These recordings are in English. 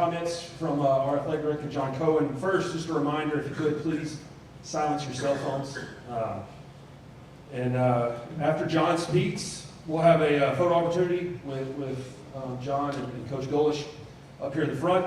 comments from our athletic director, John Cohen. First, just a reminder, if you could, please silence your cell phones. After John speaks, we'll have a photo opportunity with John and Coach Golesh up here in the front.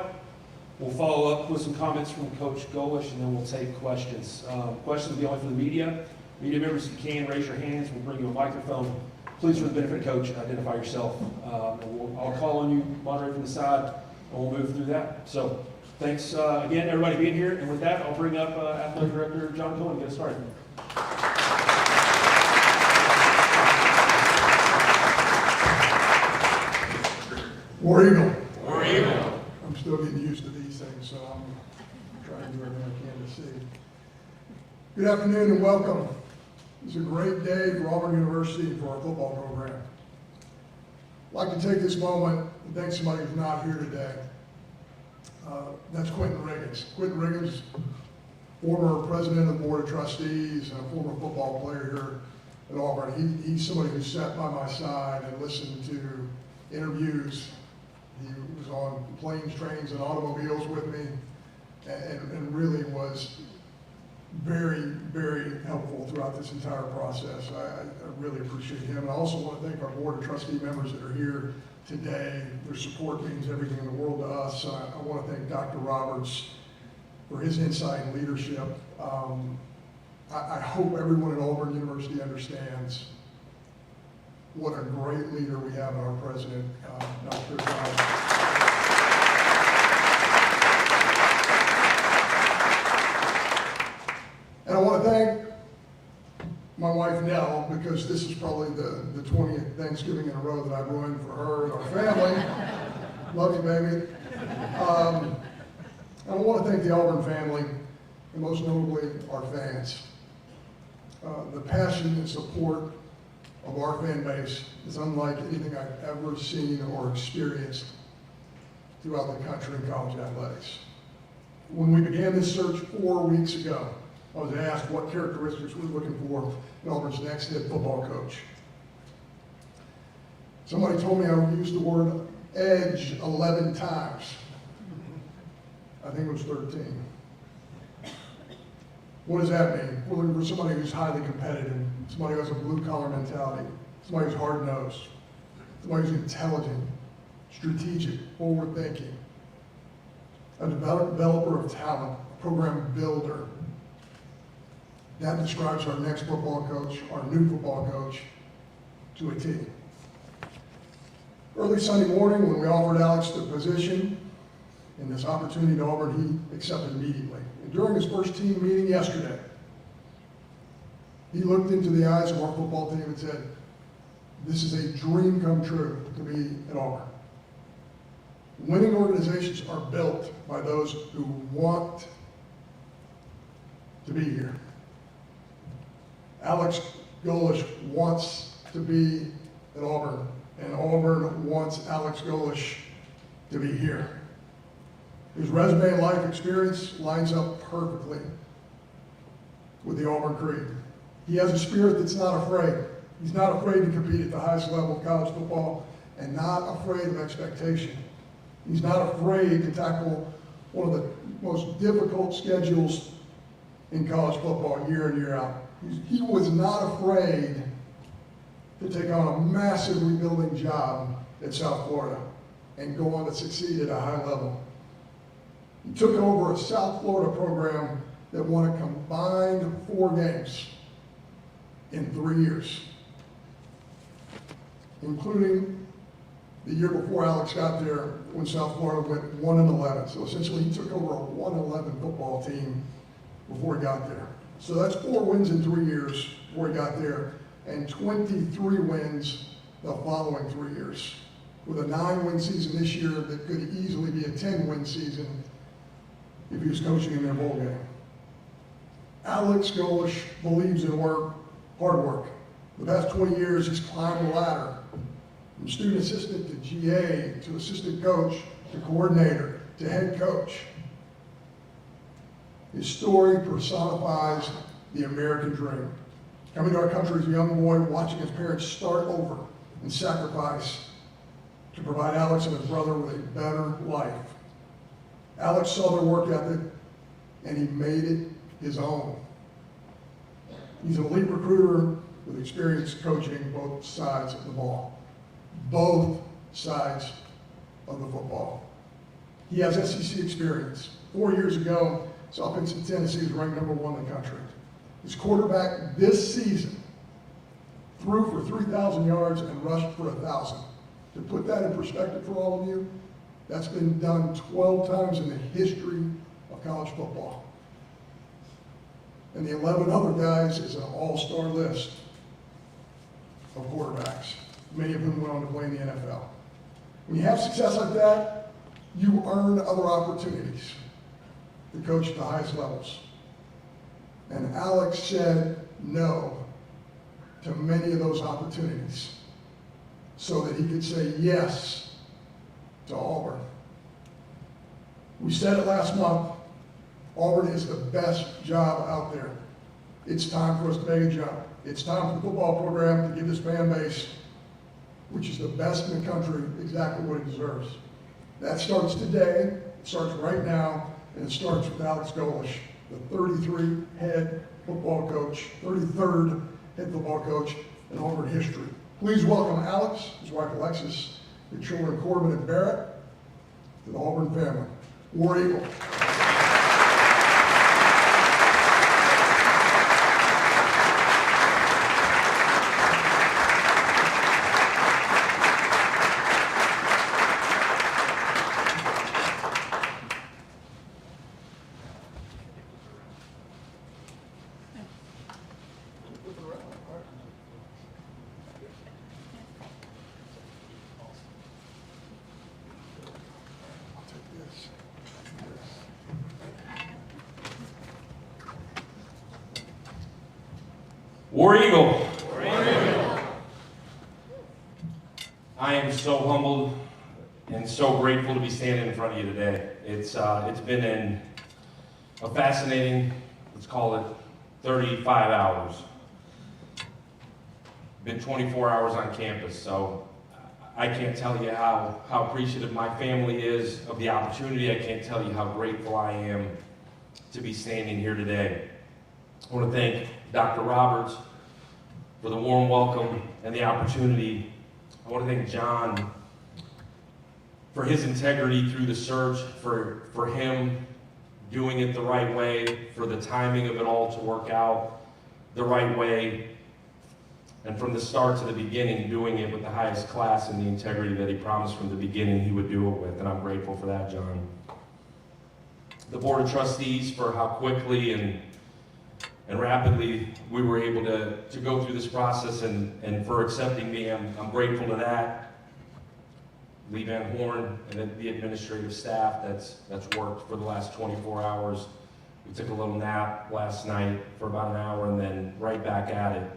We'll follow up with some comments from Coach Golesh, and then we'll take questions. Questions will be only for the media. Media members, if you can, raise your hands. We'll bring you a microphone. Please, for the benefit of Coach, identify yourself. I'll call on you, moderate from the side, and we'll move through that. So thanks again, everybody being here. And with that, I'll bring up Athletic Director John Cohen to get us started. War Eagle. War Eagle. I'm still getting used to these things, so I'm trying to do everything I can to see. Good afternoon and welcome. It's a great day for Auburn University for our football program. I'd like to take this moment and thank somebody who's not here today. That's Quentin Riggins. Quentin Riggins, former president of the Board of Trustees and a former football player here at Auburn. He's somebody who sat by my side and listened to interviews. He was on planes, trains, and automobiles with me and really was very, very helpful throughout this entire process. I really appreciate him. And I also want to thank our Board of Trustee members that are here today. Their support means everything in the world to us. I want to thank Dr. Roberts for his insight and leadership. I hope everyone at Auburn University understands what a great leader we have in our president, Dr. Roberts. And I want to thank my wife, Nell, because this is probably the 20th Thanksgiving in a row that I've ruined for her and our family. Love you, baby. I want to thank the Auburn family, and most notably our fans. The passion and support of our fan base is unlike anything I've ever seen or experienced throughout the country in college athletics. When we began this search 4 weeks ago, I was asked what characteristics we were looking for in Auburn's next head football coach. Somebody told me I would use the word edge 11 times. I think it was 13. What does that mean? We're looking for somebody who's highly competitive, somebody who has a blue-collar mentality, somebody who's hard-nosed, somebody who's intelligent, strategic, forward-thinking, a developer of talent, a program builder. That describes our next football coach, our new football coach, to a T. Early Sunday morning, when we offered Alex the position and this opportunity to Auburn, he accepted immediately. And during his first team meeting yesterday, he looked into the eyes of our football team and said, "This is a dream come true to be at Auburn." Winning organizations are built by those who want to be here. Alex Golesh wants to be at Auburn, and Auburn wants Alex Golesh to be here. His resume and life experience lines up perfectly with the Auburn creed. He has a spirit that's not afraid. He's not afraid to compete at the highest level of college football and not afraid of expectation. He's not afraid to tackle one of the most difficult schedules in college football year in, year out. He was not afraid to take on a massive rebuilding job at South Florida and go on to succeed at a high level. He took over a South Florida program that won a combined 4 games in 3 years, including the year before Alex got there when South Florida went 1-11. So essentially he took over a 1-11 football team before he got there. So that's 4 wins in 3 years before he got there, and 23 wins the following 3 years, with a 9-win season this year that could easily be a 10-win season if he was coaching in their bowl game. Alex Golesh believes in hard work. The past 20 years, he's climbed the ladder from student assistant to GA to assistant coach to coordinator to head coach. His story personifies the American dream. Coming to our country as a young boy, watching his parents start over and sacrifice to provide Alex and his brother with a better life. Alex saw their work ethic, and he made it his own. He's an elite recruiter with experience coaching both sides of the ball. Both sides of the football. He has SEC experience. 4 years ago, his offense in Tennessee was ranked #1 in the country. His quarterback this season threw for 3,000 yards and rushed for 1,000. To put that in perspective for all of you, that's been done 12 times in the history of college football. And the 11 other guys is an all-star list of quarterbacks, many of whom went on to play in the NFL. When you have success like that, you earn other opportunities to coach at the highest levels. And Alex said no to many of those opportunities so that he could say yes to Auburn. We said it last month, Auburn is the best job out there. It's time for us to make a jump. It's time for the football program to give this fan base, which is the best in the country, exactly what it deserves. That starts today, it starts right now, and it starts with Alex Golesh, the 33rd head football coach in Auburn history. Please welcome Alex, his wife Alexis, their children Corbin and Barrett, to the Auburn family. War Eagle. War Eagle. I am so humbled and so grateful to be standing in front of you today. It's been a fascinating, let's call it 35 hours. Been 24 hours on campus, so I can't tell you how appreciative my family is of the opportunity. I can't tell you how grateful I am to be standing here today. I want to thank Dr. Roberts for the warm welcome and the opportunity. I want to thank John for his integrity through the search, for him doing it the right way, for the timing of it all to work out the right way, and from the start to the beginning, doing it with the highest class and the integrity that he promised from the beginning he would do it with, and I'm grateful for that, John. The Board of Trustees for how quickly and rapidly we were able to go through this process and for accepting me. I'm grateful to that. Lee Van Horn and the administrative staff that's worked for the last 24 hours. We took a little nap last night for about an hour and then right back at it.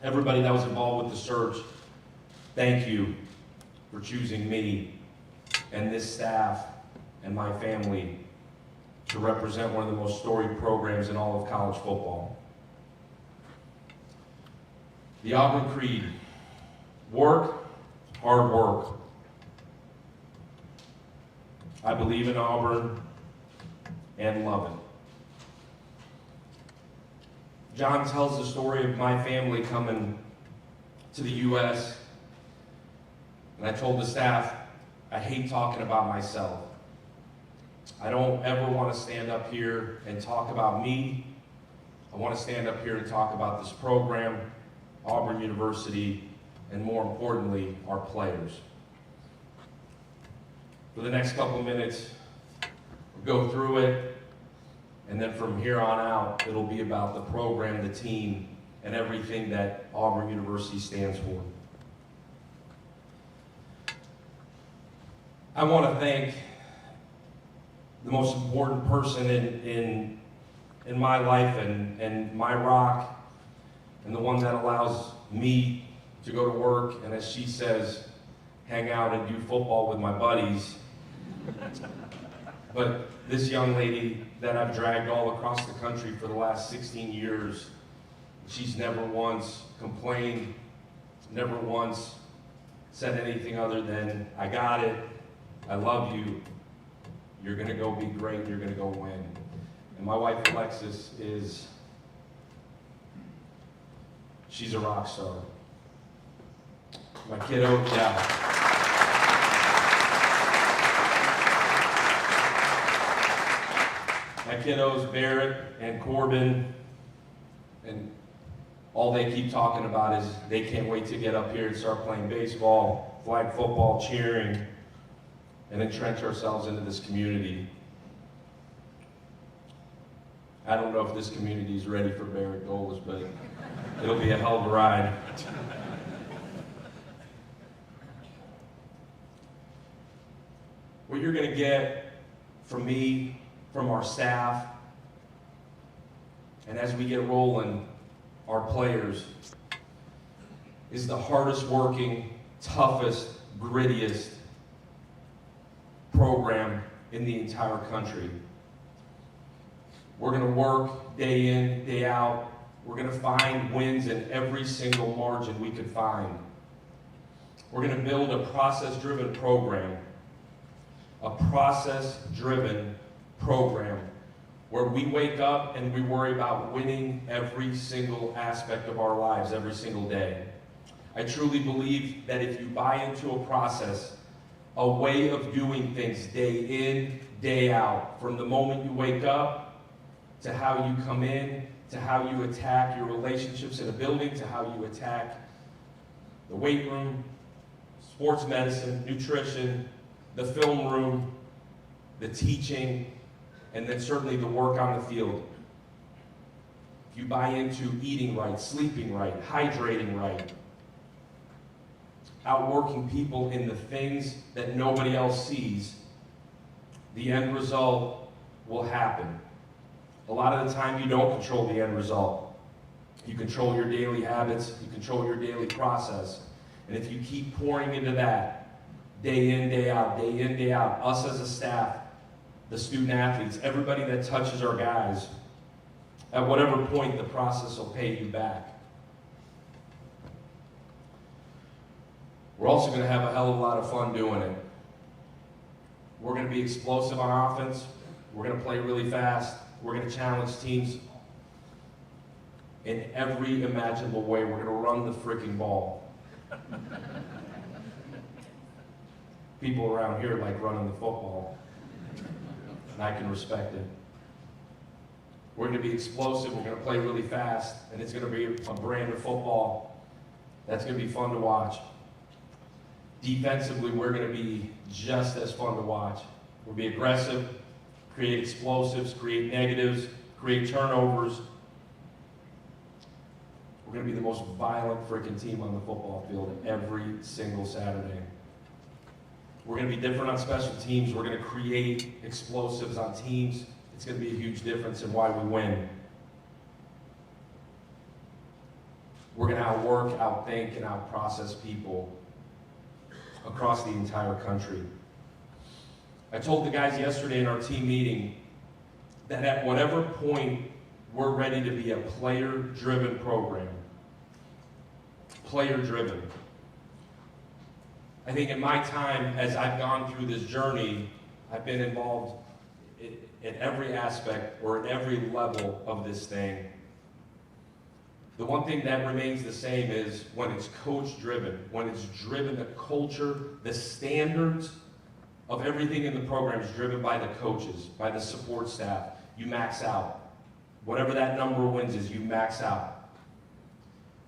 Everybody that was involved with the search, thank you for choosing me and this staff and my family to represent one of the most storied programs in all of college football. The Auburn Creed: work, hard work. I believe in Auburn and love it. John tells the story of my family coming to the U.S., and I told the staff, I hate talking about myself. I don't ever want to stand up here and talk about me. I want to stand up here and talk about this program, Auburn University, and more importantly, our players. For the next couple minutes, we'll go through it, and then from here on out, it'll be about the program, the team, and everything that Auburn University stands for. I want to thank the most important person in my life and my rock, and the one that allows me to go to work and, as she says, hang out and do football with my buddies. But this young lady that I've dragged all across the country for the last 16 years, she's never once complained, never once said anything other than, I got it, I love you, You're going to go be great. You're going to go win. And my wife, Alexis, she's a rock star. My kiddo, yeah. My kiddos, Barrett and Corbin, and all they keep talking about is they can't wait to get up here and start playing baseball, flag football, cheering, and entrench ourselves into this community. I don't know if this community is ready for Barrett Golesh, but it'll be a hell of a ride. What you're going to get from me, from our staff, and as we get rolling, our players, is the hardest working, toughest, grittiest program in the entire country. We're going to work day in, day out. We're going to find wins in every single margin we could find. We're going to build a process-driven program. A process-driven program where we wake up and we worry about winning every single aspect of our lives every single day. I truly believe that if you buy into a process, a way of doing things day in, day out, from the moment you wake up to how you come in, to how you attack your relationships in a building, to how you attack the weight room, sports medicine, nutrition, the film room, the teaching, and then certainly the work on the field. If you buy into eating right, sleeping right, hydrating right, outworking people in the things that nobody else sees, the end result will happen. A lot of the time you don't control the end result. You control your daily habits, you control your daily process. And if you keep pouring into that, day in, day out, day in, day out, us as a staff, the student athletes, everybody that touches our guys, at whatever point the process will pay you back. We're also going to have a hell of a lot of fun doing it. We're going to be explosive on offense. We're going to play really fast. We're going to challenge teams in every imaginable way. We're going to run the freaking ball. People around here like running the football, and I can respect it. We're going to be explosive, we're going to play really fast, and it's going to be a brand of football that's going to be fun to watch. Defensively, we're going to be just as fun to watch. We'll be aggressive, create explosives, create negatives, create turnovers. We're going to be the most violent freaking team on the football field every single Saturday. We're going to be different on special teams. We're going to create explosives on teams. It's going to be a huge difference in why we win. We're going to outwork, outthink, and outprocess people across the entire country. I told the guys yesterday in our team meeting that at whatever point we're ready to be a player-driven program. Player-driven. I think in my time, as I've gone through this journey, I've been involved in every aspect or at every level of this thing. The one thing that remains the same is when it's coach-driven, when it's driven, the culture, the standards of everything in the program is driven by the coaches, by the support staff. You max out. Whatever that number of wins is, you max out.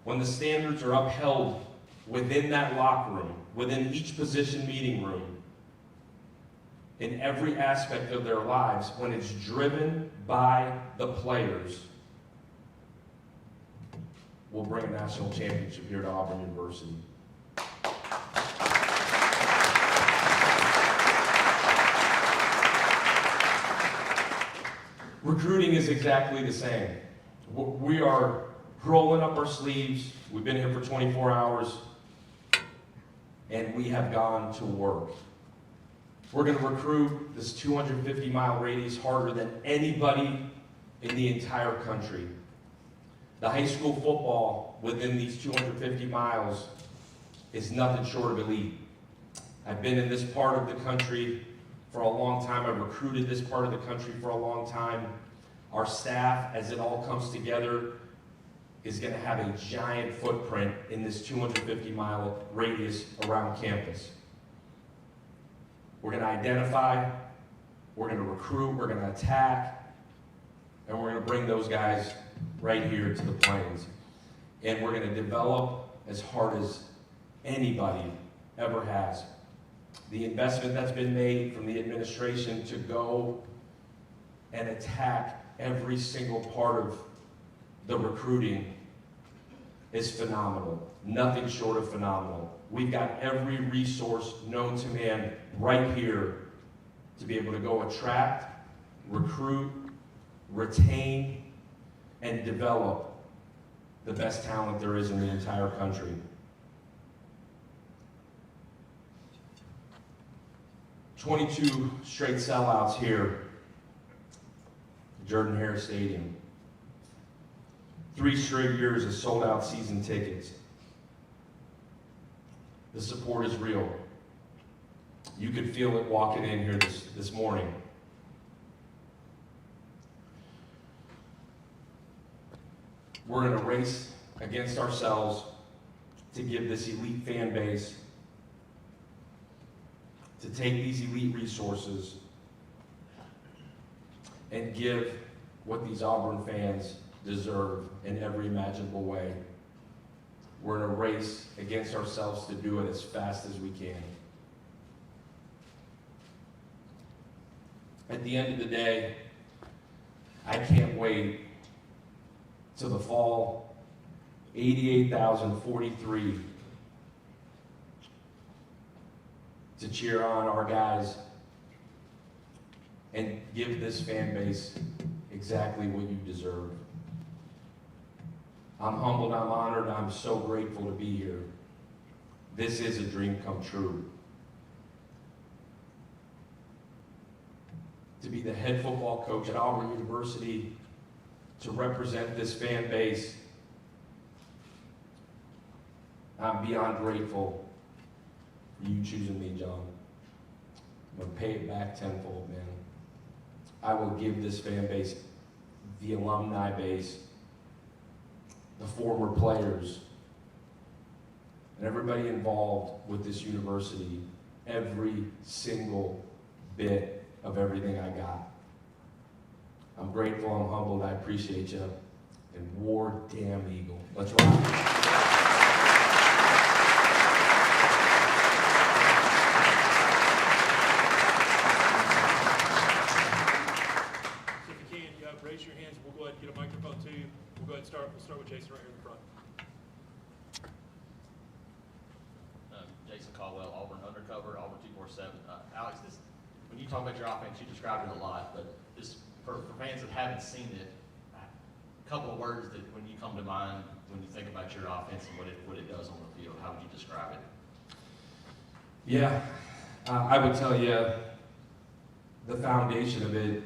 When the standards are upheld within that locker room, within each position meeting room, in every aspect of their lives, when it's driven by the players, we'll bring a national championship here to Auburn University. Recruiting is exactly the same. We are rolling up our sleeves. We've been here for 24 hours. And we have gone to work. We're going to recruit this 250-mile radius harder than anybody in the entire country. The high school football within these 250 miles is nothing short of elite. I've been in this part of the country for a long time. I've recruited this part of the country for a long time. Our staff, as it all comes together, is going to have a giant footprint in this 250-mile radius around campus. We're going to identify, we're going to recruit, we're going to attack, and we're going to bring those guys right here to the Plains. And we're going to develop as hard as anybody ever has. The investment that's been made from the administration to go and attack every single part of the recruiting is phenomenal. Nothing short of phenomenal. We've got every resource known to man right here to be able to go attract, recruit, retain, and develop the best talent there is in the entire country. 22 straight sellouts here at Jordan-Hare Stadium. 3 straight years of sold-out season tickets. The support is real. You could feel it walking in here this morning. We're in a race against ourselves to give this elite fan base, to take these elite resources and give what these Auburn fans deserve in every imaginable way. We're in a race against ourselves to do it as fast as we can. At the end of the day, I can't wait till the fall 88,043 to cheer on our guys and give this fan base exactly what you deserve. I'm humbled, I'm honored, I'm so grateful to be here. This is a dream come true. To be the head football coach at Auburn University, to represent this fan base, I'm beyond grateful for you choosing me, John. I'm going to pay it back tenfold, man. I will give this fan base, the alumni base, the former players, and everybody involved with this university, every single bit of everything I got. I'm grateful, I'm humbled, I appreciate you, and War Damn Eagle. Let's rock. Raise your hands. We'll go ahead and get a microphone to you. We'll go ahead and start. We'll start with Jason right here in the front. Jason Caldwell, Auburn Undercover, Auburn 247. Alex, when you talk about your offense, you described it a lot, but just for fans that haven't seen it, a couple of words that when you come to mind when you think about your offense and what it does on the field, how would you describe it? Yeah, I would tell you the foundation of it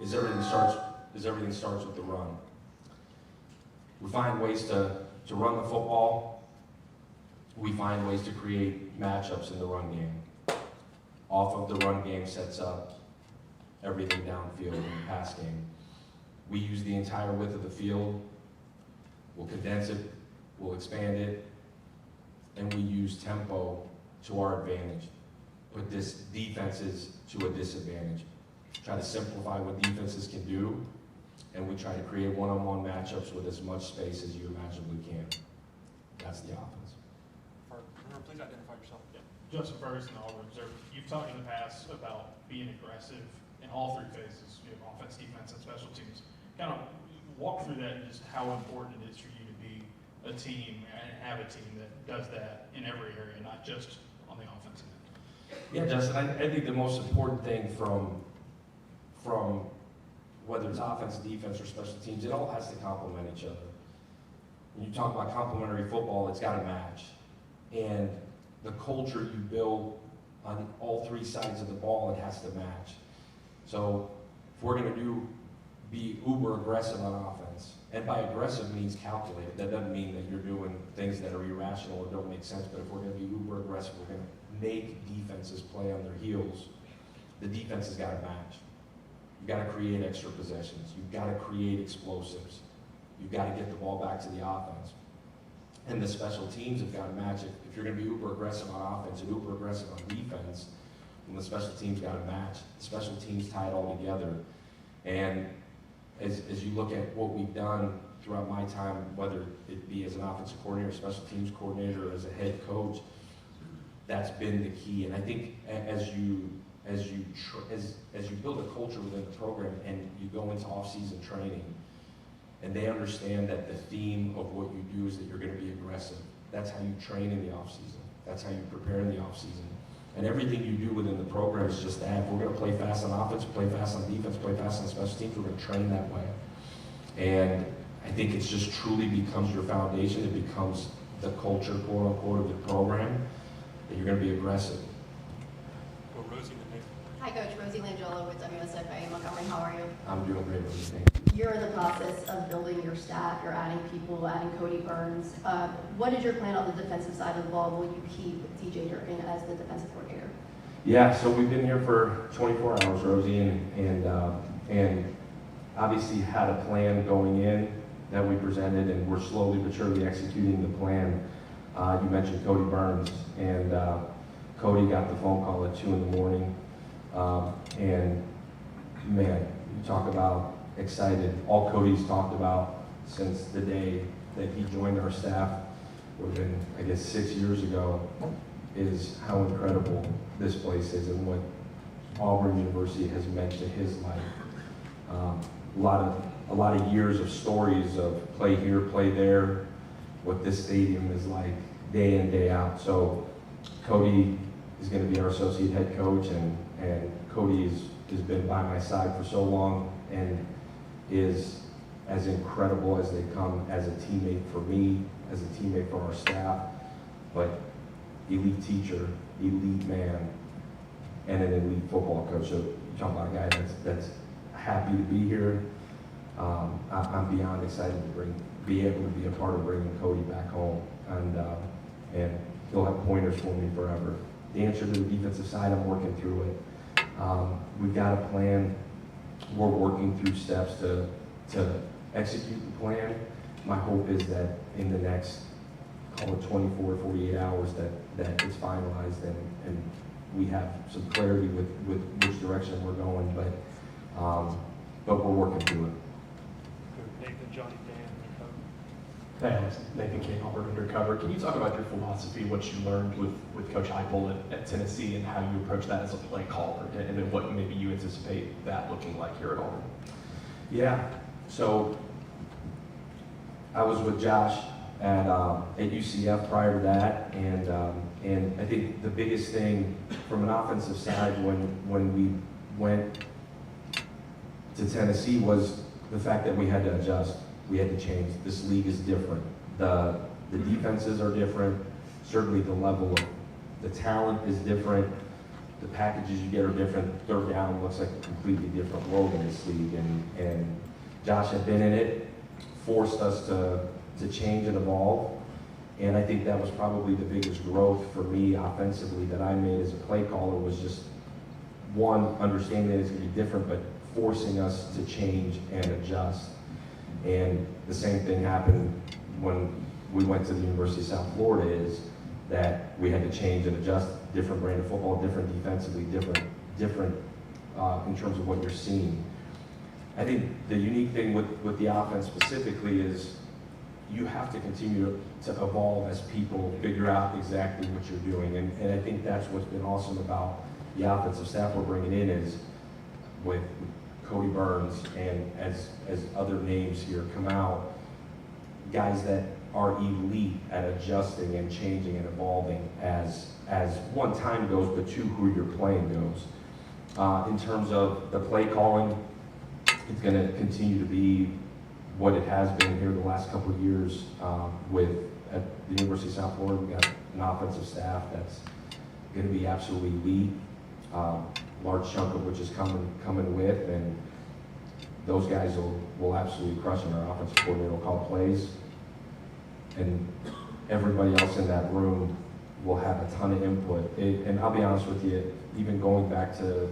is everything starts with the run. We find ways to run the football. We find ways to create matchups in the run game. Off of the run game sets up everything downfield in the pass game. We use the entire width of the field. We'll condense it, we'll expand it, and we use tempo to our advantage. Put this defenses to a disadvantage. Try to simplify what defenses can do, and we try to create one-on-one matchups with as much space as you imaginably can. That's the offense. Please identify yourself. Yeah. Justin Ferguson, Auburn Observer. You've talked in the past about being aggressive in all 3 phases, offense, defense, and special teams. Kind of walk through that and just how important it is for you to be a team and have a team that does that in every area, not just on the offensive end. Yeah, Justin, I think the most important thing from whether it's offense, defense, or special teams, it all has to complement each other. When you talk about complementary football, it's got to match. And the culture you build on all 3 sides of the ball, it has to match. So if we're going to be uber aggressive on offense, and by aggressive means calculated, that doesn't mean that you're doing things that are irrational or don't make sense, but if we're going to be uber aggressive, we're going to make defenses play on their heels. the defense has got to match. You've got to create extra possessions. You've got to create explosives. You've got to get the ball back to the offense. And the special teams have got to match it. If you're going to be uber aggressive on offense and uber aggressive on defense, then the special teams got to match. The special teams tie it all together. And as you look at what we've done throughout my time, whether it be as an offensive coordinator, special teams coordinator, or as a head coach, that's been the key. And I think as you build a culture within the program and you go into off-season training, and they understand that the theme of what you do is that you're going to be aggressive. That's how you train in the off-season. That's how you prepare in the off-season. And everything you do within the program is just that. If we're going to play fast on offense, play fast on defense, play fast on special teams, we're going to train that way. And I think it's just truly becomes your foundation. It becomes the culture, quote unquote, of the program, that you're going to be aggressive. Well, Rosie, the next. Hi, Coach. Rosie Langella with WSFA Montgomery. How are you? I'm doing great with you. You're in the process of building your staff. You're adding people, adding Cody Burns. What is your plan on the defensive side of the ball? Will you keep DJ Durkin as the defensive coordinator? Yeah, so we've been here for 24 hours, Rosie, and obviously had a plan going in that we presented, and we're slowly but surely executing the plan. You mentioned Cody Burns, and Cody got the phone call at 2 in the morning, and man, you talk about excited. All Cody's talked about since the day that he joined our staff, would have been, I guess, 6 years ago, is how incredible this place is and what Auburn University has meant to his life. A lot of years of stories of play here, play there, what this stadium is like day in, day out. So Cody is going to be our associate head coach, and Cody has been by my side for so long and is as incredible as they come as a teammate for me, as a teammate for our staff, but elite teacher, elite man, and an elite football coach. So you talk about a guy that's happy to be here. I'm beyond excited to be able to be a part of bringing Cody back home, and he'll have pointers for me forever. The answer to the defensive side, I'm working through it. We've got a plan. We're working through steps to execute the plan. My hope is that in the next, call it 24, 48 hours, that it's finalized and we have some clarity with which direction we're going, but we're working through it. Nathan, Johnny, Dan, Hey, Alex. Nathan King, Auburn Undercover. Can you talk about your philosophy, what you learned with Coach Heupel at Tennessee, and how you approach that as a play caller, and then what maybe you anticipate that looking like here at Auburn? Yeah, so I was with Josh at UCF prior to that, and I think the biggest thing from an offensive side when we went to Tennessee was the fact that we had to adjust. We had to change. This league is different. The defenses are different. Certainly the level of the talent is different. The packages you get are different. Third down looks like a completely different world in this league. And Josh had been in it, forced us to change and evolve. And I think that was probably the biggest growth for me offensively that I made as a play caller, was just, one, understanding that it's going to be different, but forcing us to change and adjust. And the same thing happened when we went to the University of South Florida, is that we had to change and adjust. Different brand of football, different defensively, different in terms of what you're seeing. I think the unique thing with the offense specifically is you have to continue to evolve as people figure out exactly what you're doing. And I think that's what's been awesome about the offensive staff we're bringing in, is with Cody Burns and as other names here come out, guys that are elite at adjusting and changing and evolving as one, time goes, but two, who you're playing goes. In terms of the play calling, it's going to continue to be what it has been here the last couple of years. At the University of South Florida, we've got an offensive staff that's going to be absolutely elite. Large chunk of which is coming with, and those guys will absolutely crush in. Our offensive coordinator will call plays, and everybody else in that room will have a ton of input. And I'll be honest with you, even going back to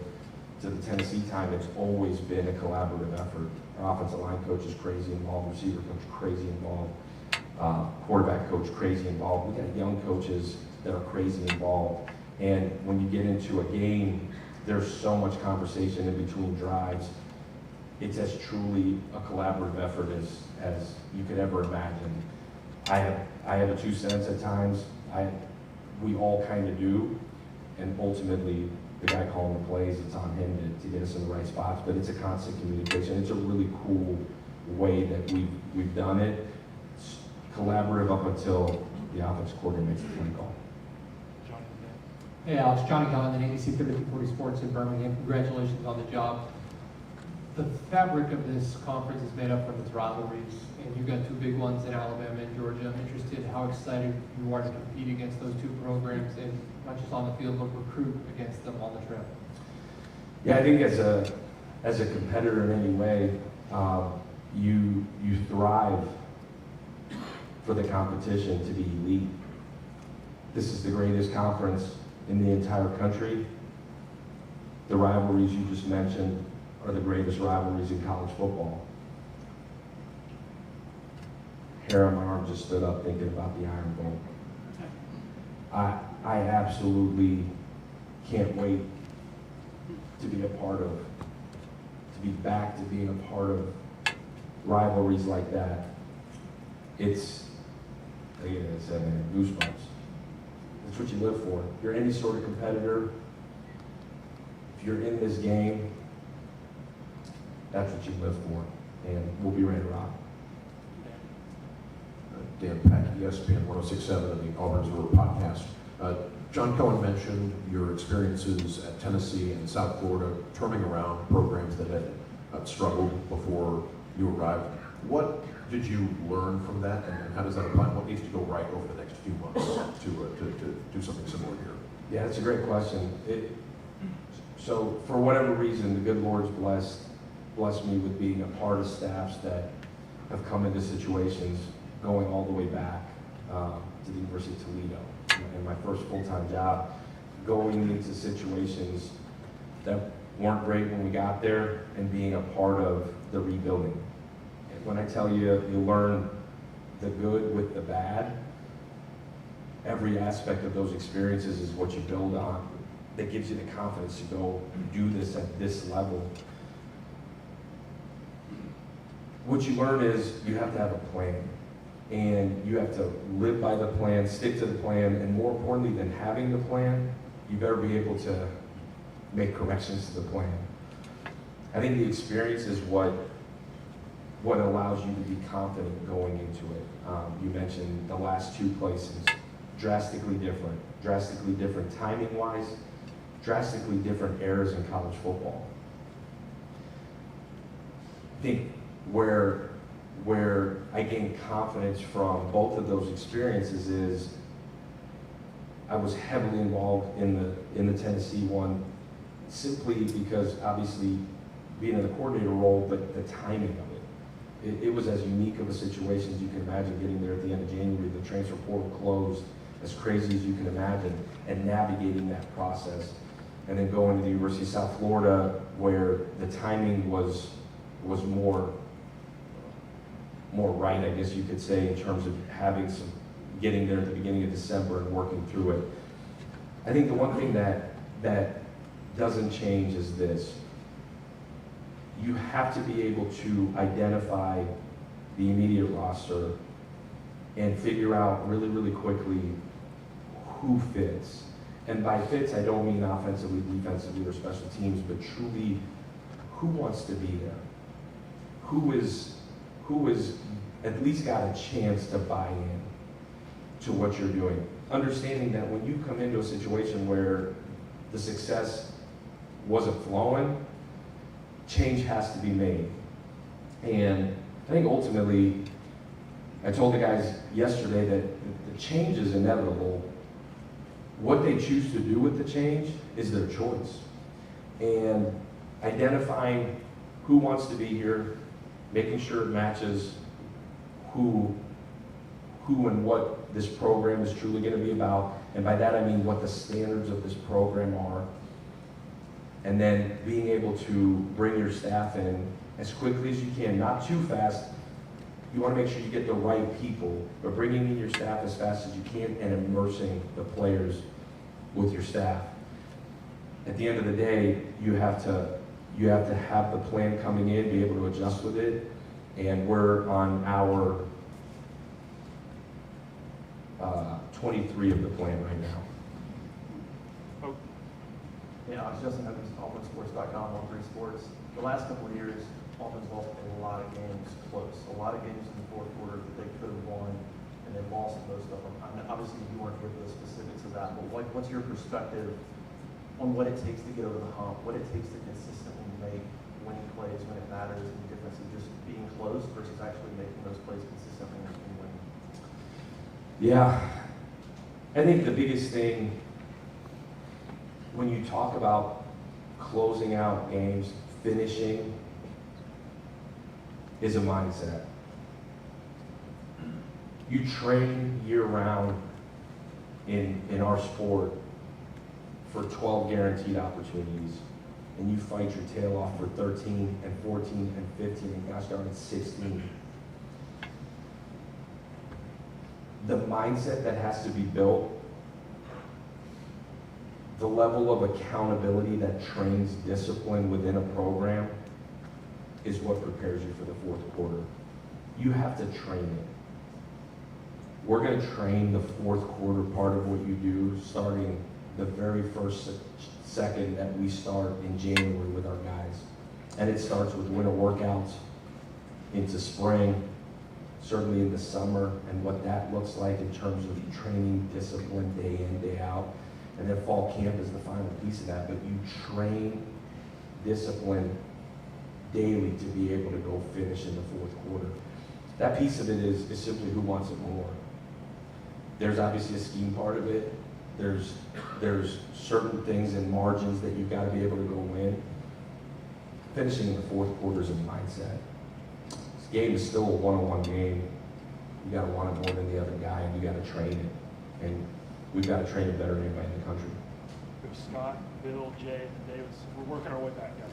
to the Tennessee time, it's always been a collaborative effort. Our offensive line coach is crazy involved, receiver coach crazy involved, quarterback coach crazy involved. We got young coaches that are crazy involved. And when you get into a game, there's so much conversation in between drives. It's as truly a collaborative effort as you could ever imagine. I have a 2 cents at times. We all kind of do, and ultimately the guy calling the plays, it's on him to get us in the right spots. But it's a constant communication. It's a really cool way that we've done it. It's collaborative up until the offensive coordinator makes the play call. Hey Alex, Johnny Gunn, ABC 3240 Sports in Birmingham. Congratulations on the job. The fabric of this conference is made up from its rivalries, and you've got 2 big ones in Alabama and Georgia. I'm interested how excited you are to compete against those 2 programs, and not just on the field, but recruit against them on the trip. Yeah, I think as a competitor in any way, you thrive for the competition to be elite. This is the greatest conference in the entire country. The rivalries you just mentioned are the greatest rivalries in college football. Hair on my arm just stood up thinking about the Iron Bowl. I absolutely can't wait to be back to being a part of rivalries like that. It's, again, I said, man, goosebumps. That's what you live for. If you're any sort of competitor, if you're in this game, that's what you live for, and we'll be ready to rock. Dan Pack, ESPN 106.7 and the Auburn Observer podcast. John Cohen mentioned your experiences at Tennessee and South Florida, turning around programs that had struggled before you arrived. What did you learn from that, and how does that apply? What needs to go right over the next few months to do something similar here? Yeah, that's a great question. So for whatever reason, the good Lord's blessed me with being a part of staffs that have come into situations going all the way back to the University of Toledo. In my first full-time job, going into situations that weren't great when we got there and being a part of the rebuilding. And when I tell you, you learn the good with the bad, every aspect of those experiences is what you build on that gives you the confidence to go do this at this level. What you learn is you have to have a plan, and you have to live by the plan, stick to the plan, and more importantly than having the plan, you better be able to make corrections to the plan. I think the experience is what allows you to be confident going into it. You mentioned the last 2 places, drastically different timing-wise, drastically different eras in college football. I think where I gained confidence from both of those experiences is I was heavily involved in the Tennessee one, simply because obviously being in the coordinator role, but the timing of it. It was as unique of a situation as you can imagine, getting there at the end of January, the transfer portal closed, as crazy as you can imagine, and navigating that process. And then going to the University of South Florida, where the timing was more right, I guess you could say, in terms of getting there at the beginning of December and working through it. I think the one thing that doesn't change is this. You have to be able to identify the immediate roster and figure out really, really quickly who fits. And by fits, I don't mean offensively, defensively, or special teams, but truly who wants to be there? Who is at least got a chance to buy in to what you're doing. Understanding that when you come into a situation where the success wasn't flowing, change has to be made. And I think ultimately, I told the guys yesterday that the change is inevitable. What they choose to do with the change is their choice. And identifying who wants to be here, making sure it matches who and what this program is truly going to be about. And by that I mean what the standards of this program are. and then being able to bring your staff in as quickly as you can, not too fast. You want to make sure you get the right people, but bringing in your staff as fast as you can and immersing the players with your staff. At the end of the day, you have to have the plan coming in, be able to adjust with it, and we're on our 23 of the plan right now. Yeah, I was Justin Evans, AuburnSports.com, on 3 Sports. The last couple of years, Auburn's lost a lot of games close, a lot of games in the fourth quarter that they could have won, and they lost most of them. I mean, obviously, you weren't here for the specifics of that, but what's your perspective on what it takes to get over the hump, what it takes to consistently make winning plays when it matters, and the difference of just being close versus actually making those plays consistently and winning? Yeah, I think the biggest thing when you talk about closing out games, finishing, is a mindset. You train year-round in our sport for 12 guaranteed opportunities, and you fight your tail off for 13 and 14 and 15 and gosh darn it, 16. The mindset that has to be built, the level of accountability that trains discipline within a program is what prepares you for the fourth quarter. You have to train it. We're going to train the fourth quarter part of what you do starting the very first second that we start in January with our guys. And it starts with winter workouts into spring, certainly in the summer, and what that looks like in terms of training discipline day in, day out. And then fall camp is the final piece of that, but you train discipline daily to be able to go finish in the fourth quarter. That piece of it is simply who wants it more. There's obviously a scheme part of it. There's certain things and margins that you've got to be able to go win. Finishing in the fourth quarter is a mindset. This game is still a one-on-one game. You got to want it more than the other guy, and you got to train it. And we've got to train it better than anybody in the country. We have Scott, Bill, Jay, and Davis. We're working our way back up.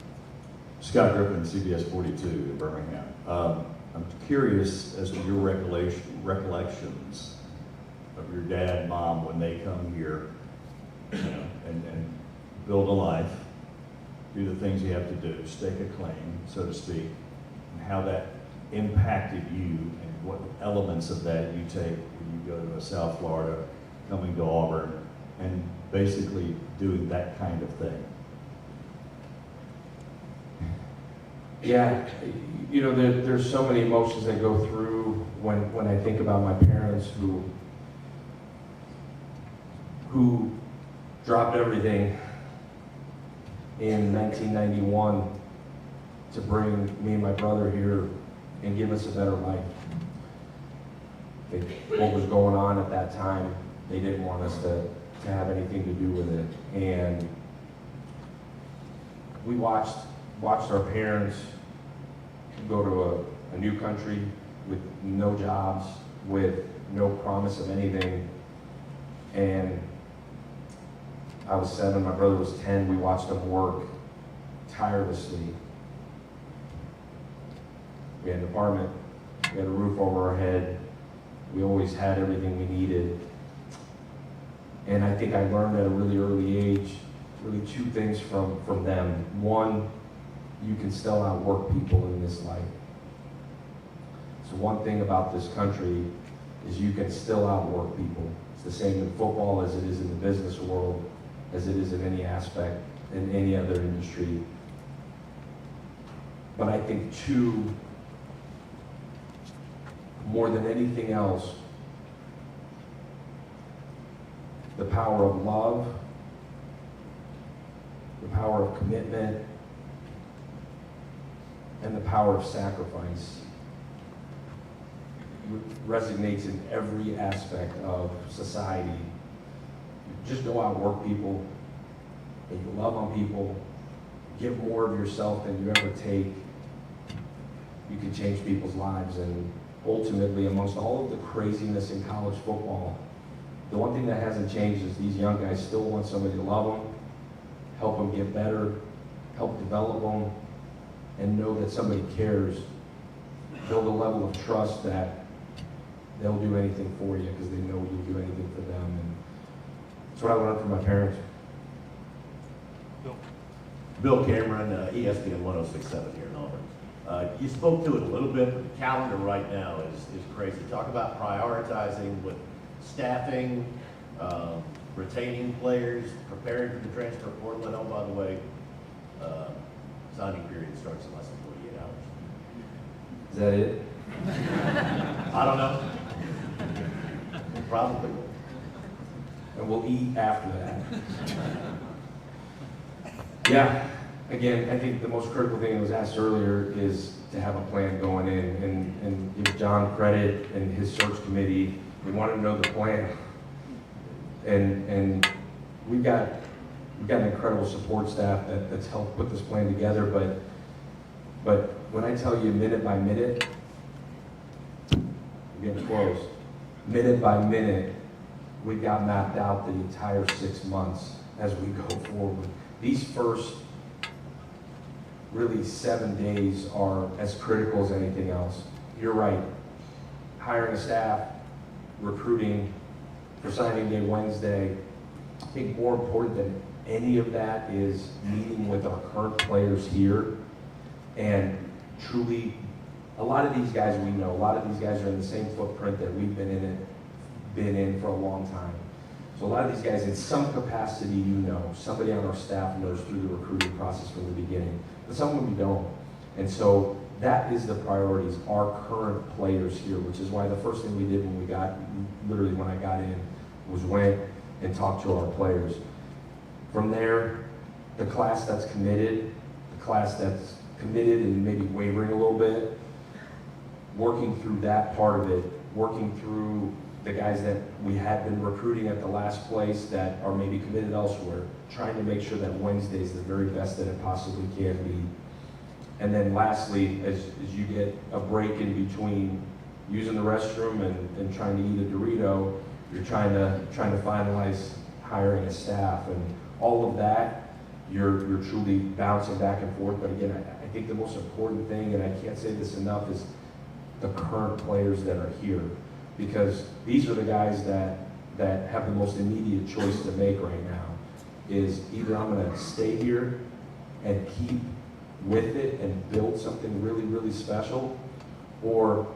Scott Griffin, CBS 42 in Birmingham. I'm curious as to your recollections of your dad and mom when they come here, and build a life, do the things you have to do, stake a claim, so to speak, and how that impacted you and what elements of that you take when you go to South Florida, coming to Auburn, and basically doing that kind of thing. Yeah, there's so many emotions that go through when I think about my parents who dropped everything in 1991 to bring me and my brother here and give us a better life. I think what was going on at that time, they didn't want us to have anything to do with it. And we watched our parents go to a new country with no jobs, with no promise of anything. And I was 7, my brother was 10. We watched them work tirelessly. We had an apartment, we had a roof over our head. We always had everything we needed. And I think I learned at a really early age, really 2 things from them. One, you can still outwork people in this life. So one thing about this country is you can still outwork people. It's the same in football as it is in the business world, as it is in any aspect, in any other industry. But I think 2, more than anything else, the power of love, the power of commitment, and the power of sacrifice resonates in every aspect of society. You just go out and work people, and you love on people, give more of yourself than you ever take, you can change people's lives. And ultimately, amongst all of the craziness in college football, the one thing that hasn't changed is these young guys still want somebody to love them, help them get better, help develop them, and know that somebody cares, build a level of trust that they'll do anything for you because they know you'll do anything for them. And that's what I learned from my parents. Bill Cameron, ESPN 1067 here in Auburn. You spoke to it a little bit, but the calendar right now is crazy. Talk about prioritizing with staffing, retaining players, preparing for the transfer portal. And oh, by the way, signing period starts in less than 48 hours. Is that it? I don't know. Probably. And we'll eat after that. Yeah, again, I think the most critical thing that was asked earlier is to have a plan going in and give John credit and his search committee. We want to know the plan. And we've got an incredible support staff that's helped put this plan together, but when I tell you minute by minute, we're getting close. Minute by minute, we've got mapped out the entire 6 months as we go forward. These first really 7 days are as critical as anything else. You're right. Hiring a staff, recruiting for signing day Wednesday. I think more important than any of that is meeting with our current players here and truly, a lot of these guys we know, a lot of these guys are in the same footprint that we've been in for a long time. So a lot of these guys, in some capacity, you know, somebody on our staff knows through the recruiting process from the beginning, but some of them we don't. And so that is the priorities, our current players here, which is why the first thing we did when I got in, was went and talked to our players. From there, the class that's committed and maybe wavering a little bit, working through that part of it, working through the guys that we had been recruiting at the last place that are maybe committed elsewhere, trying to make sure that Wednesday is the very best that it possibly can be. And then lastly, as you get a break in between using the restroom and trying to eat a Dorito, you're trying to finalize hiring a staff. And all of that, you're truly bouncing back and forth. But again, I think the most important thing, and I can't say this enough, is the current players that are here. Because these are the guys that have the most immediate choice to make right now. Is either I'm going to stay here and keep with it and build something really, really special, or,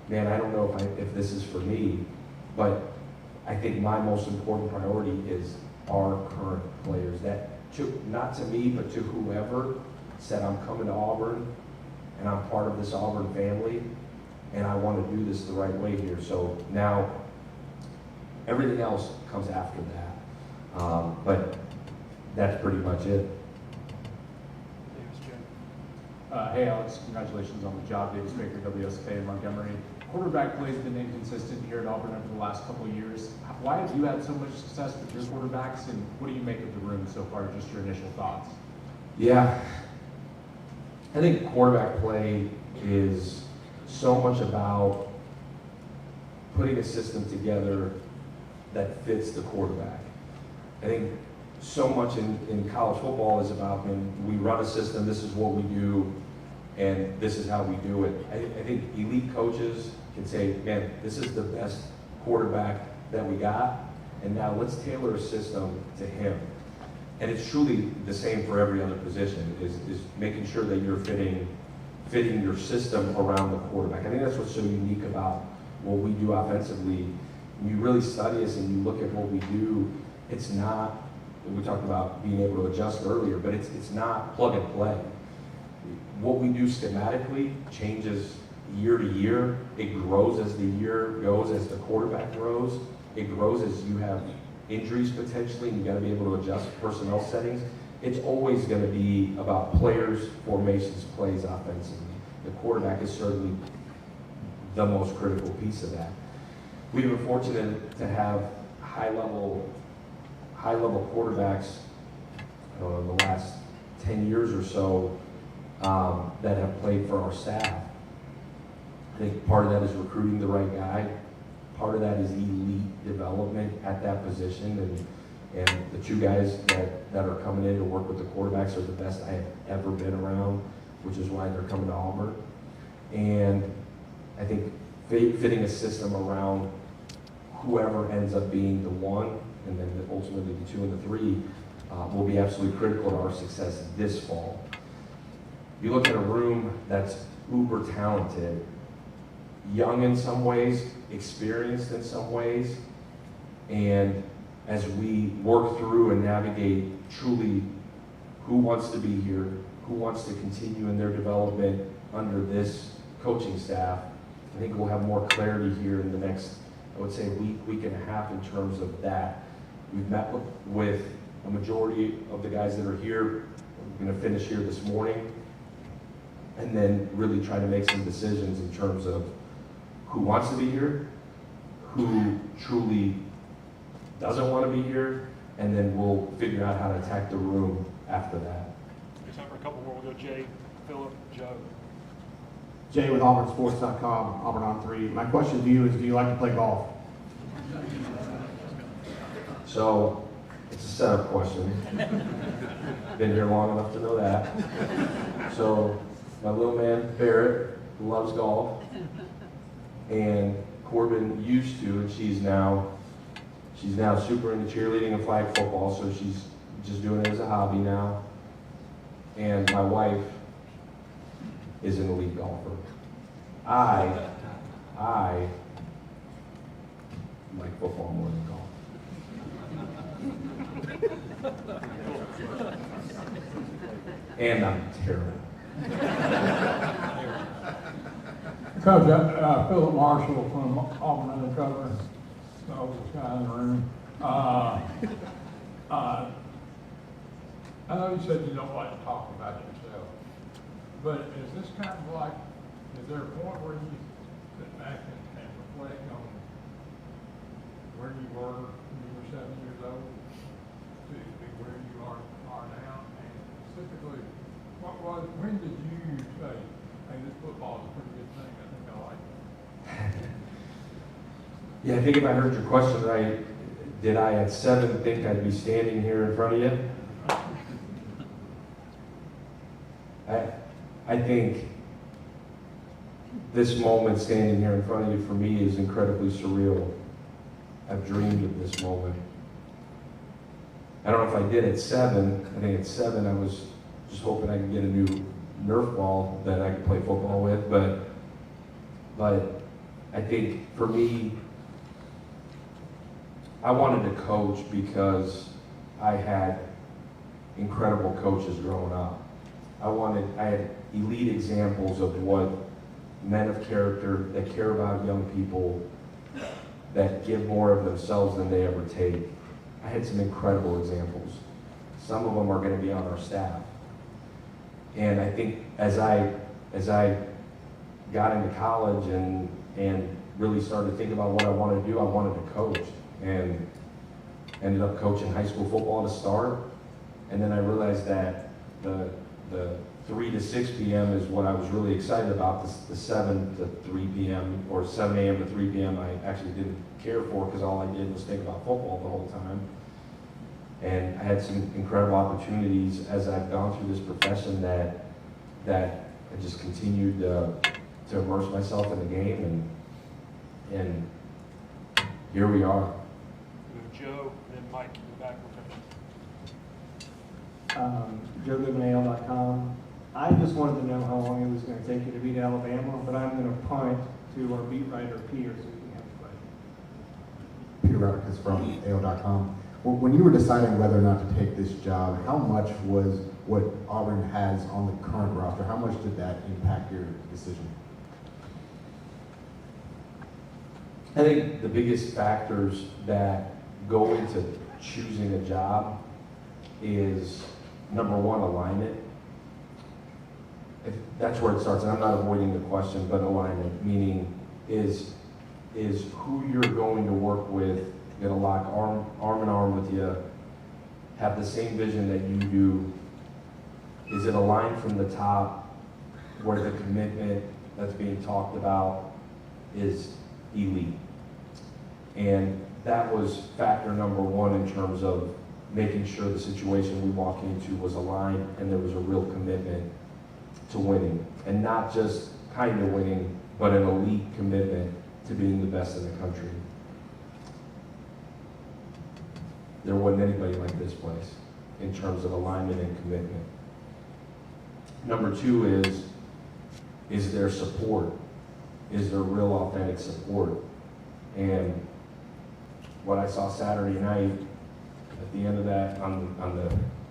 man, I don't know if this is for me, but I think my most important priority is our current players. That, not to me, but to whoever said, I'm coming to Auburn, and I'm part of this Auburn family, and I want to do this the right way here. So now, everything else comes after that. But that's pretty much it. Hey Alex, congratulations on the job. Davis Baker, WSFA in Montgomery. Quarterback play has been inconsistent here at Auburn over the last couple of years. Why have you had so much success with your quarterbacks, and what do you make of the room so far? Just your initial thoughts. Yeah, I think quarterback play is so much about putting a system together that fits the quarterback. I think so much in college football is about when we run a system, this is what we do, and this is how we do it. I think elite coaches can say, man, this is the best quarterback that we got, and now let's tailor a system to him. And it's truly the same for every other position, is making sure that you're fitting your system around the quarterback. I think that's what's so unique about what we do offensively. When you really study us and you look at what we do, it's not, we talked about being able to adjust earlier, but it's not plug and play. What we do schematically changes year to year. It grows as the year goes, as the quarterback grows. It grows as you have injuries potentially, and you got to be able to adjust personnel settings. It's always going to be about players, formations, plays offensively. The quarterback is certainly the most critical piece of that. We've been fortunate to have high-level quarterbacks in the last 10 years or so that have played for our staff. I think part of that is recruiting the right guy. Part of that is elite development at that position. And And the two guys that are coming in to work with the quarterbacks are the best I have ever been around, which is why they're coming to Auburn. And I think fitting a system around whoever ends up being the one, and then ultimately the 2 and the 3, will be absolutely critical to our success this fall. You look at a room that's uber talented, young in some ways, experienced in some ways, and as we work through and navigate truly who wants to be here, who wants to continue in their development under this coaching staff, I think we'll have more clarity here in the next, I would say, week and a half in terms of that. We've met with a majority of the guys that are here. We're going to finish here this morning, and then really try to make some decisions in terms of who wants to be here, who truly doesn't want to be here, and then we'll figure out how to attack the room after that. It's time for a couple more. We'll go Jay, Philip, Joe. Jay with AuburnSports.com, Auburn on 3. My question to you is, do you like to play golf? So, it's a setup question. Been here long enough to know that. So, my little man, Barrett, who loves golf, and Corbin used to, and she's now super into cheerleading and flag football, so she's just doing it as a hobby now. And my wife is an elite golfer. I like football more than golf. And I'm terrible. Coach, Philip Marshall from Auburn Undercover, the oldest guy in the room. I know you said you don't like to talk about yourself, but is this kind of like, is there a point where you sit back and reflect on where you were when you were 7 years old to be where you are now? And specifically, when did you say, hey, this football is a pretty good thing, I think I like it? Yeah, I think if I heard your question right, did I at 7 think I'd be standing here in front of you? I think this moment standing here in front of you for me is incredibly surreal. I've dreamed of this moment. I don't know if I did at 7. I think at 7 I was just hoping I could get a new Nerf ball that I could play football with, but I think for me, I wanted to coach because I had incredible coaches growing up. I had elite examples of what men of character that care about young people, that give more of themselves than they ever take. I had some incredible examples. Some of them are going to be on our staff. And I think as I got into college and really started to think about what I wanted to do, I wanted to coach. And ended up coaching high school football to start. And then I realized that the 3 to 6 p.m. is what I was really excited about. The 7 to 3 p.m. or 7 a.m. to 3 p.m. I actually didn't care for because all I did was think about football the whole time. And I had some incredible opportunities as I've gone through this profession that I just continued to immerse myself in the game, and here we are. Joe, then Mike in the back. JoeGoodmanAL.com. I just wanted to know how long it was going to take you to beat Alabama, but I'm going to punt to our beat writer, Peter, so we can have a question. Peter Rodriguez from AL.com. When you were deciding whether or not to take this job, how much was what Auburn has on the current roster, how much did that impact your decision? I think the biggest factors that go into choosing a job is, number one, alignment. That's where it starts, and I'm not avoiding the question, but alignment, meaning is who you're going to work with, gonna lock arm in arm with you, have the same vision that you do. Is it aligned from the top, where the commitment that's being talked about is elite? And that was factor number one in terms of making sure the situation we walk into was aligned and there was a real commitment to winning. And not just kind of winning, but an elite commitment to being the best in the country. There wasn't anybody like this place in terms of alignment and commitment. Number two is there support? Is there real authentic support? And what I saw Saturday night at the end of that on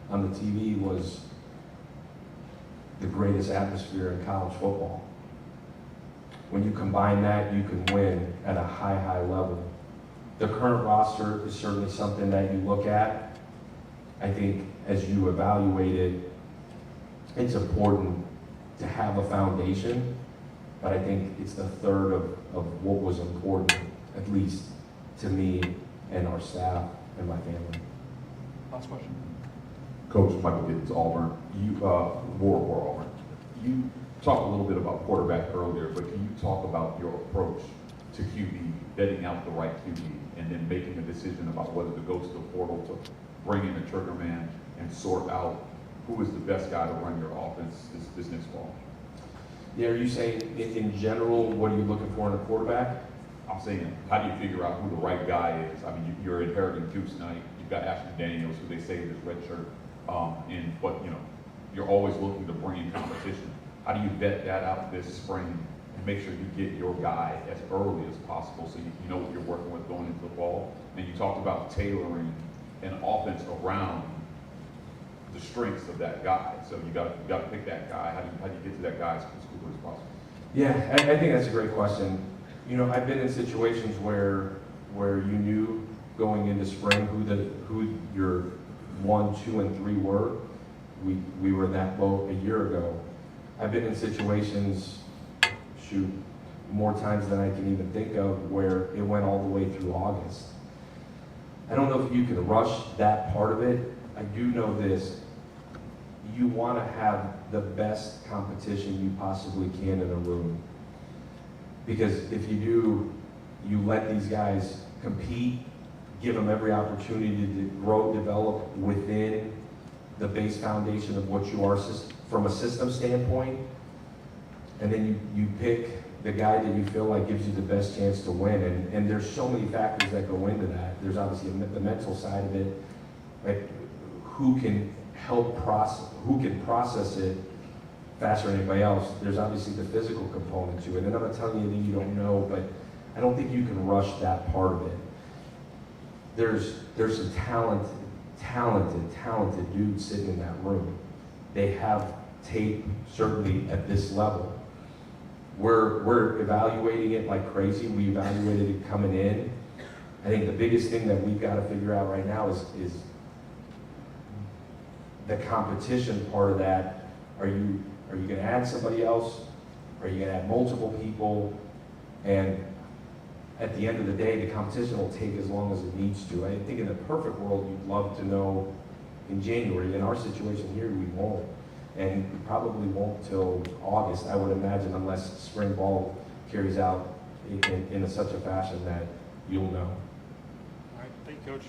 the TV was the greatest atmosphere in college football. When you combine that, you can win at a high level. The current roster is certainly something that you look at. I think as you evaluate it, it's important to have a foundation, but I think it's the third of what was important, at least to me and our staff and my family. Last question. Coach Michael Giddens, Auburn. You, War Auburn. You talked a little bit about quarterback earlier, but can you talk about your approach to QB, vetting out the right QB, and then making a decision about whether to go to the portal to bring in a trigger man and sort out who is the best guy to run your offense this next fall? Yeah, are you saying in general, what are you looking for in a quarterback? I'm saying, how do you figure out who the right guy is? I mean, you're inheriting Deuce Knight. You've got Ashton Daniels, who they say is red shirt. But you're always looking to bring in competition. How do you vet that out this spring and make sure you get your guy as early as possible so you know what you're working with going into the fall? And you talked about tailoring an offense around the strengths of that guy. So you got to pick that guy. How do you get to that guy as quickly as possible? Yeah, I think that's a great question. I've been in situations where you knew going into spring who your 1, 2, and 3 were. We were in that boat a year ago. I've been in situations, more times than I can even think of, where it went all the way through August. I don't know if you can rush that part of it. I do know this. You want to have the best competition you possibly can in a room. Because if you do, you let these guys compete, give them every opportunity to grow, develop within the base foundation of what you are from a system standpoint, and then you pick the guy that you feel like gives you the best chance to win. And there's so many factors that go into that. There's obviously the mental side of it, like who can process it faster than anybody else. There's obviously the physical component to it. And I'm not telling you that you don't know, but I don't think you can rush that part of it. There's some talented dudes sitting in that room. They have tape, certainly at this level. We're evaluating it like crazy. We evaluated it coming in. I think the biggest thing that we've got to figure out right now is the competition part of that. Are you going to add somebody else? Are you going to add multiple people? And at the end of the day, the competition will take as long as it needs to. I think in the perfect world, you'd love to know in January. In our situation here, we won't. And we probably won't till August, I would imagine, unless spring ball carries out in such a fashion that you'll know. All right, thank you, Coach.